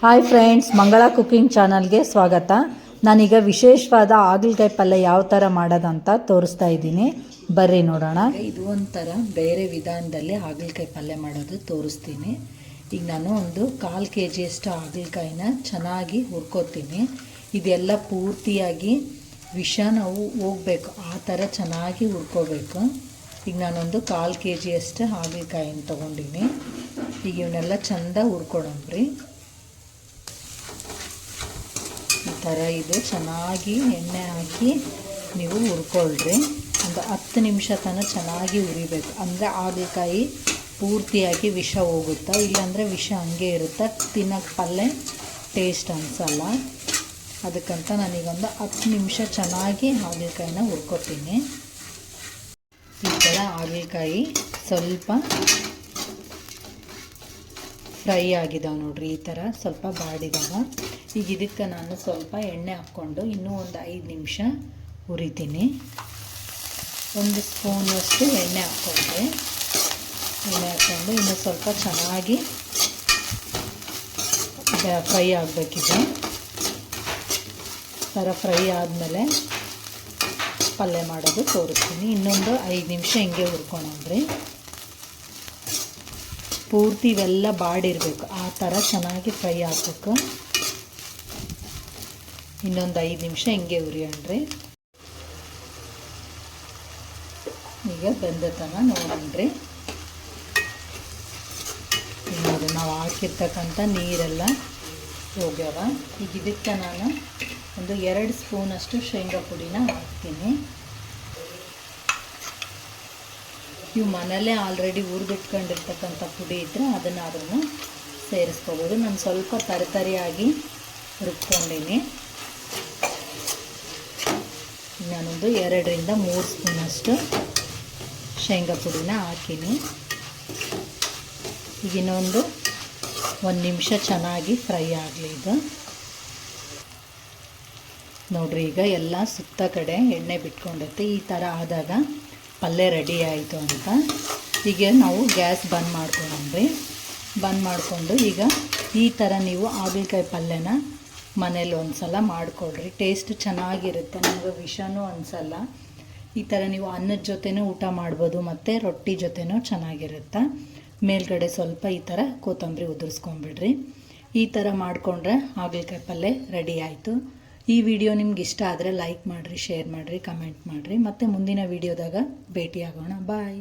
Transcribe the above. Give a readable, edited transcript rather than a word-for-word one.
Hi friends, ಮಂಗಳ cooking ಚಾನಲ್ಗೆ ಸ್ವಾಗತ. ನಾನೀಗ ವಿಶೇಷವಾದ ಹಾಗಲಕಾಯಿ ಪಲ್ಯ ಯಾವ ಥರ ಮಾಡೋದಂತ ತೋರಿಸ್ತಾ ಇದ್ದೀನಿ. ಬರ್ರಿ ನೋಡೋಣ. ಇದು ಒಂಥರ ಬೇರೆ ವಿಧಾನದಲ್ಲಿ ಹಾಗಲಕಾಯಿ ಪಲ್ಯ ಮಾಡೋದು ತೋರಿಸ್ತೀನಿ. ಈಗ ನಾನು ಒಂದು 1/4 kg ಹಾಗಲಕಾಯಿನ ಚೆನ್ನಾಗಿ ಹುರ್ಕೋತೀನಿ. ಇದೆಲ್ಲ ಪೂರ್ತಿಯಾಗಿ ವಿಷ ನಾವು ಹೋಗಬೇಕು, ಆ ಥರ ಚೆನ್ನಾಗಿ ಹುರ್ಕೋಬೇಕು. ಈಗ ನಾನೊಂದು 1/4 kg ಹಾಗಲಕಾಯಿನ ತೊಗೊಂಡಿನಿ. ಈಗ ಇವನ್ನೆಲ್ಲ ಚೆಂದ ಹುರ್ಕೊಳಂಬ್ರಿ. ಈ ಥರ ಇದು ಚೆನ್ನಾಗಿ ಎಣ್ಣೆ ಹಾಕಿ ನೀವು ಹುರ್ಕೊಳ್ರಿ. ಒಂದು 10 ನಿಮಿಷ ತನಕ ಚೆನ್ನಾಗಿ ಹುರಿಬೇಕು. ಅಂದರೆ ಹಾಗಲಕಾಯಿ ಪೂರ್ತಿಯಾಗಿ ವಿಷ ಹೋಗುತ್ತಾ, ಇಲ್ಲಾಂದರೆ ವಿಷ ಹಂಗೆ ಇರುತ್ತೆ, ತಿನ್ನೋಕ್ಕೆ ಪಲ್ಯ ಟೇಸ್ಟ್ ಅನಿಸಲ್ಲ. ಅದಕ್ಕಂತ ನಾನೀಗೊಂದು 10 ನಿಮಿಷ ಚೆನ್ನಾಗಿ ಹಾಗಲಕಾಯಿನ ಹುರ್ಕೊತೀನಿ. ಈ ಥರ ಹಾಗಲಕಾಯಿ ಸ್ವಲ್ಪ ಫ್ರೈ ಆಗಿದಾವೆ ನೋಡ್ರಿ, ಈ ಥರ ಸ್ವಲ್ಪ ಬಾಡಿದಾವೆ. ಈಗ ಇದಕ್ಕೆ ನಾನು ಸ್ವಲ್ಪ ಎಣ್ಣೆ ಹಾಕ್ಕೊಂಡು ಇನ್ನೂ ಒಂದು 5 ನಿಮಿಷ ಹುರಿತೀನಿ. 1 ಸ್ಪೂನಷ್ಟು ಎಣ್ಣೆ ಹಾಕ್ಕೊಂಡ್ರೆ, ಎಣ್ಣೆ ಹಾಕ್ಕೊಂಡು ಇನ್ನೂ ಸ್ವಲ್ಪ ಚೆನ್ನಾಗಿ ಫ್ರೈ ಆಗಬೇಕಿದೆ. ಥರ ಫ್ರೈ ಆದಮೇಲೆ ಪಲ್ಯ ಮಾಡೋದು ತೋರಿಸ್ತೀನಿ. ಇನ್ನೊಂದು 5 ನಿಮಿಷ ಹಿಂಗೆ ಹುರ್ಕೊಂಡ್ರಿ. ಪೂರ್ತಿ ಇವೆಲ್ಲ ಬಾಡಿರಬೇಕು, ಆ ಥರ ಚೆನ್ನಾಗಿ ಫ್ರೈ ಆಗಬೇಕು. ಇನ್ನೊಂದು 5 ನಿಮಿಷ ಹಿಂಗೆ ಹುರಿಯೋಣ್ರಿ. ಈಗ ಬೆಂದತನ ನೋಡೋಣ್ರಿ. ನೋಡಿ, ನಾವು ಹಾಕಿರ್ತಕ್ಕಂಥ ನೀರೆಲ್ಲ ಹೋಗ್ಯಾವ. ಈಗ ಇದಕ್ಕೆ ನಾನು ಒಂದು 2 ಸ್ಪೂನಷ್ಟು ಶೇಂಗಾ ಪುಡಿನ ಹಾಕ್ತೀನಿ. ನೀವು ಮನೆಯಲ್ಲೇ ಆಲ್ರೆಡಿ ಹುರಿದಿಟ್ಕೊಂಡಿರ್ತಕ್ಕಂಥ ಪುಡಿ ಇದ್ದರೆ ಅದನ್ನು ಸೇರಿಸ್ಕೋಬೋದು. ನಾನು ಸ್ವಲ್ಪ ತರಿಯಾಗಿ ರುಬ್ಕೊಂಡಿನಿ. ನಾನೊಂದು 2 ರಿಂದ 3 ಸ್ಪೂನಷ್ಟು ಶೇಂಗಾ ಪುಡಿನ ಹಾಕಿನಿ. ಈಗ ಇನ್ನೊಂದು 1 ನಿಮಿಷ ಚೆನ್ನಾಗಿ ಫ್ರೈ ಆಗಲಿ. ಇದು ನೋಡ್ರಿ, ಈಗ ಎಲ್ಲ ಸುತ್ತ ಕಡೆ ಎಣ್ಣೆ ಬಿಟ್ಕೊಂಡೈತೆ. ಈ ಥರ ಆದಾಗ ಪಲ್ಯ ರೆಡಿ ಆಯಿತು ಅಂತ. ಈಗ ನಾವು ಗ್ಯಾಸ್ ಬಂದ್ ಮಾಡ್ಕೊಳ್ಳೋಣ್ರಿ. ಬಂದ್ ಮಾಡಿಕೊಂಡು ಈಗ ಈ ಥರ ನೀವು ಹಾಗಲಕಾಯಿ ಪಲ್ಯನ ಮನೇಲಿ ಒಂದು ಸಲ ಮಾಡಿಕೊಳ್ರಿ. ಟೇಸ್ಟ್ ಚೆನ್ನಾಗಿರುತ್ತೆ, ನಮಗೆ ವಿಷನೂ ಅನಿಸಲ್ಲ. ಈ ಥರ ನೀವು ಅನ್ನದ ಜೊತೆನೂ ಊಟ ಮಾಡ್ಬೋದು, ಮತ್ತು ರೊಟ್ಟಿ ಜೊತೆನೂ ಚೆನ್ನಾಗಿರುತ್ತೆ. ಮೇಲ್ಗಡೆ ಸ್ವಲ್ಪ ಈ ಥರ ಕೊತ್ತಂಬರಿ ಉದುರಿಸ್ಕೊಂಬಿಡ್ರಿ. ಈ ಥರ ಮಾಡಿಕೊಂಡ್ರೆ ಹಾಗಲಕಾಯಿ ಪಲ್ಯ ರೆಡಿ ಆಯಿತು. ಈ ವಿಡಿಯೋ ನಿಮ್ಗೆ ಇಷ್ಟ ಆದರೆ ಲೈಕ್ ಮಾಡಿರಿ, ಶೇರ್ ಮಾಡಿರಿ, ಕಮೆಂಟ್ ಮಾಡಿರಿ. ಮತ್ತು ಮುಂದಿನ ವಿಡಿಯೋದಾಗ ಭೇಟಿಯಾಗೋಣ. ಬಾಯ್.